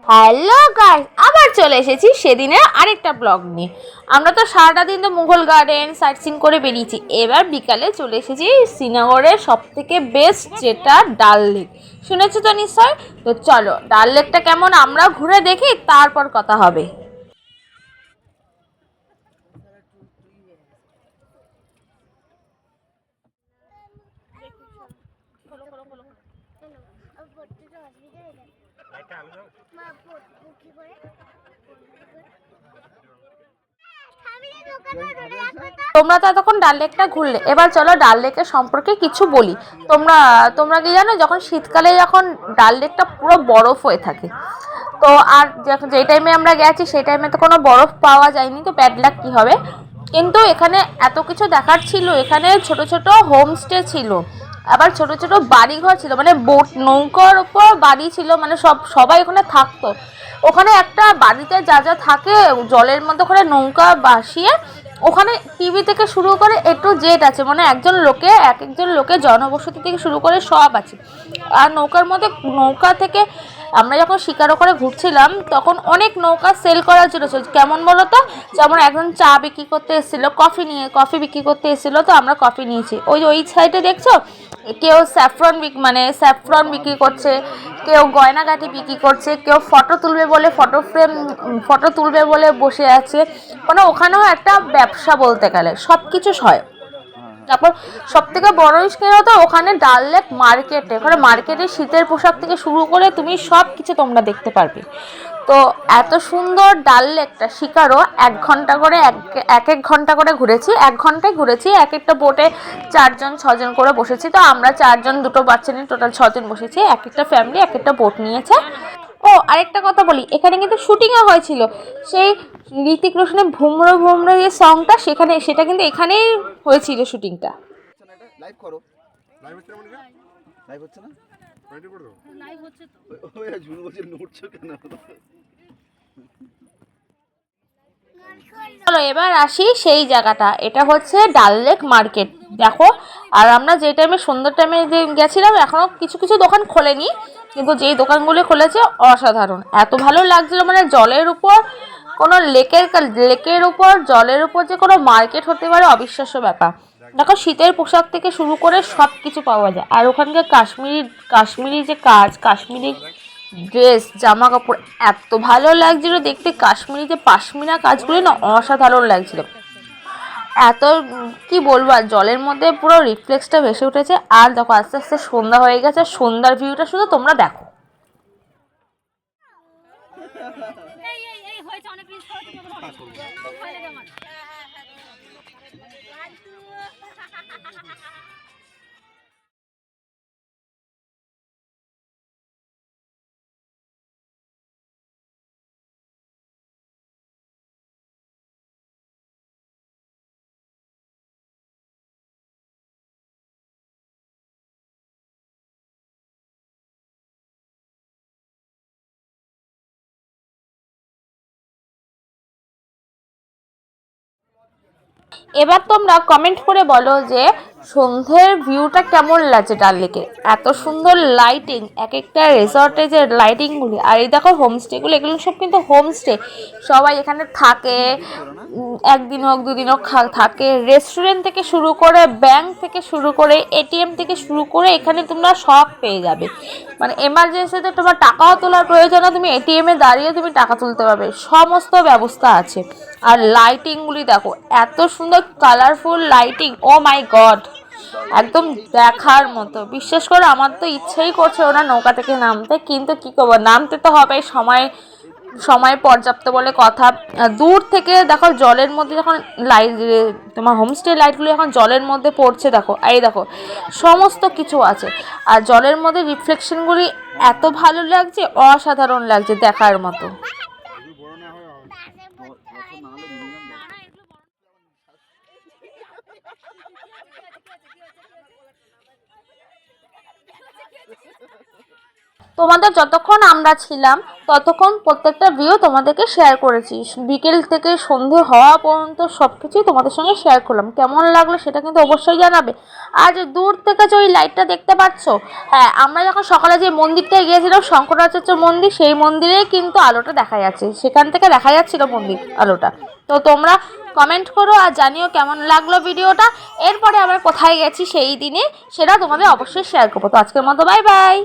Hello guys, আবার চলে এসেছি সেদিনের আরেকটা ব্লগ নিয়ে। আমরা তো সারাটা দিন তো মুঘল গার্ডেন সাইট সিন করে বেরিয়েছি। এবার বিকালে চলে এসেছি শ্রীনগরের সব থেকে বেস্ট, যেটা ডাল লেক। শুনেছো তো নিশ্চয়। তো চলো ডাল লেকটা কেমন আমরা ঘুরে দেখি, তারপর কথা হবে। তোমরা তো এতক্ষণ ডাল লেকটা ঘুরলে, এবার চলো ডাল লেকের সম্পর্কে কিছু বলি। তোমরা তোমরা কি জানো, যখন শীতকালে যখন ডাল লেকটা পুরো বরফ হয়ে থাকে, তো আর যেই টাইমে আমরা গেছি সেই টাইমে তো কোনো বরফ পাওয়া যায়নি, তো ব্যাড লাক কী হবে। কিন্তু এখানে এত কিছু দেখার ছিল, এখানে ছোট ছোট হোমস্টে ছিল, আবার ছোট ছোট বাড়িঘর ছিল, মানে বোট নৌকার ওপর বাড়ি ছিল, মানে সবাই ওখানে থাকতো। ওখানে একটা বাড়িতে যা যা থাকে জলের মধ্যে ওখানে নৌকা ভাসিয়ে, ওখানে টিভি থেকে শুরু করে একটু জেট আছে, মানে একজন লোকের জনবসতি থেকে শুরু করে সব আছে। আর নৌকার মধ্যে, নৌকা থেকে আমরা যখন শিকারো করে ঘুরছিলাম তখন অনেক নৌকা সেল করার জন্য ছিল। কেমন বলো তো, যেমন একজন চা বিক্রি করতে এসেছিলো, কফি বিক্রি করতে এসেছিলো, তো আমরা কফি নিয়েছি। ওই সাইডে দেখছো কেউ স্যাফরন বিক্রি করছে, কেউ গয়নাগাটি বিক্রি করছে, কেউ ফটো তুলবে বলে বসে আছে। মানে ওখানেও একটা ব্যবসা বলতে গেলে সব কিছু হয়। তারপর সব থেকে বড় স্কেল তো ওখানে ডাল লেক মার্কেটে, ওখানে মার্কেটে শীতের পোশাক থেকে শুরু করে তুমি সব কিছু তোমরা দেখতে পারবে। তো এত সুন্দর ডাল লেকটা শিকারও 1 ঘন্টা করে এক ঘন্টা করে ঘুরেছি, 1 ঘন্টায় ঘুরেছি। এক একটা বোটে 4-6 জন করে বসেছি, তো আমরা 4 জন, দুটো বাচ্চা নিয়ে টোটাল 6 জন বসেছি। এক একটা ফ্যামিলি এক একটা বোট নিয়েছে। ও আরেকটা কথা বলি, এখানে কিন্তু শুটিংও হয়েছিল। সেই ঋতিক রোশনের ভুমরো ভুমরো যে সংটা, সেটা কিন্তু এখানেই হয়েছিল শুটিংটা। লাইভ করো। লাইভ হচ্ছে না? লাইভ হচ্ছে না? কয়টি করে দাও? লাইভ হচ্ছে তো। ওই ঝুনু বলছে নড়ছো কেন? চলো এবার আসি সেই জায়গাটা, এটা হচ্ছে ডাল লেক মার্কেট। দেখো, আর আমরা যে টাইমে সন্ধ্যার টাইমে যে গেছিলাম, এখনও কিছু কিছু দোকান খোলেনি, কিন্তু যেই দোকানগুলো খুলেছে অসাধারণ, এত ভালো লাগছিল। মানে জলের উপর কোনো লেকের উপর, জলের উপর যে কোনো মার্কেট হতে পারে, অবিশ্বাস্য ব্যাপার। দেখো শীতের পোশাক থেকে শুরু করে সব কিছু পাওয়া যায়। আর ওখানকার কাশ্মীরি যে কাশ্মীরি ড্রেস, জামা কাপড় এত ভালো লাগছিল দেখতে। কাশ্মীরি যে পাশমিনা কাজগুলি না, অসাধারণ লাগছিল। এত কি বলবো, আর জলের মধ্যে পুরো রিফ্লেক্সটা ভেসে উঠেছে। আর দেখো আস্তে আস্তে সন্ধ্যা হয়ে গেছে, সন্ধ্যার ভিউটা শুধু তোমরা দেখো। এবার তোমরা কমেন্ট করে বলো যে সন্ধ্যের ভিউটা কেমন লাগছে ডাল লেকে। এত সুন্দর লাইটিং, এক একটা রিসর্টে যে লাইটিংগুলি, আর এই দেখো হোমস্টেগুলো, এগুলো সব কিন্তু হোমস্টে। সবাই এখানে থাকে, একদিন হোক দুদিন হোক থাকে। রেস্টুরেন্ট থেকে শুরু করে, ব্যাংক থেকে শুরু করে, এটিএম থেকে শুরু করে, এখানে তোমরা সব পেয়ে যাবে। মানে এমার্জেন্সিতে তোমার টাকাও তোলার প্রয়োজন না, তুমি এটিএমে দাঁড়িয়ে তুমি টাকা তুলতে পারবে, সমস্ত ব্যবস্থা আছে। আর লাইটিংগুলি দেখো, এত সুন্দর কালারফুল লাইটিং, ও মাই গড, একদম দেখার মতো। বিশ্বাস করো আমার তো ইচ্ছেই করছে ওরা নৌকা থেকে নামতে, কিন্তু কি করবো, নামতে তো হবে। সময় পর্যাপ্ত বলে কথা। দূর থেকে দেখো জলের মধ্যে যখন লাইট, তোমার হোমস্টে লাইটগুলো যখন জলের মধ্যে পড়ছে, দেখো এই দেখো সমস্ত কিছু আছে। আর জলের মধ্যে রিফ্লেকশনগুলি এত ভালো লাগছে, অসাধারণ লাগছে দেখার মতো। তোমাদের যতক্ষণ আমরা ছিলাম ততক্ষণ প্রত্যেকটা ভিউ তোমাদেরকে শেয়ার করেছি, বিকেল থেকে সন্ধে হওয়া পর্যন্ত সব কিছুই তোমাদের সঙ্গে শেয়ার করলাম। কেমন লাগলো সেটা কিন্তু অবশ্যই জানাবে। আর যে দূর থেকে যে ওই লাইটটা দেখতে পাচ্ছ, হ্যাঁ আমরা যখন সকালে যে মন্দিরটায় গিয়েছিলাম শঙ্করাচার্য মন্দির, সেই মন্দিরেই কিন্তু আলোটা দেখা যাচ্ছে, সেখান থেকে দেখা যাচ্ছিল মন্দির আলোটা। তো তোমরা কমেন্ট করো আর জানিও কেমন লাগলো ভিডিওটা। এরপরে আবার কোথায় গেছি সেই দিনে সেটা তোমাদের অবশ্যই শেয়ার করবো। তো আজকের মতো বাই বাই।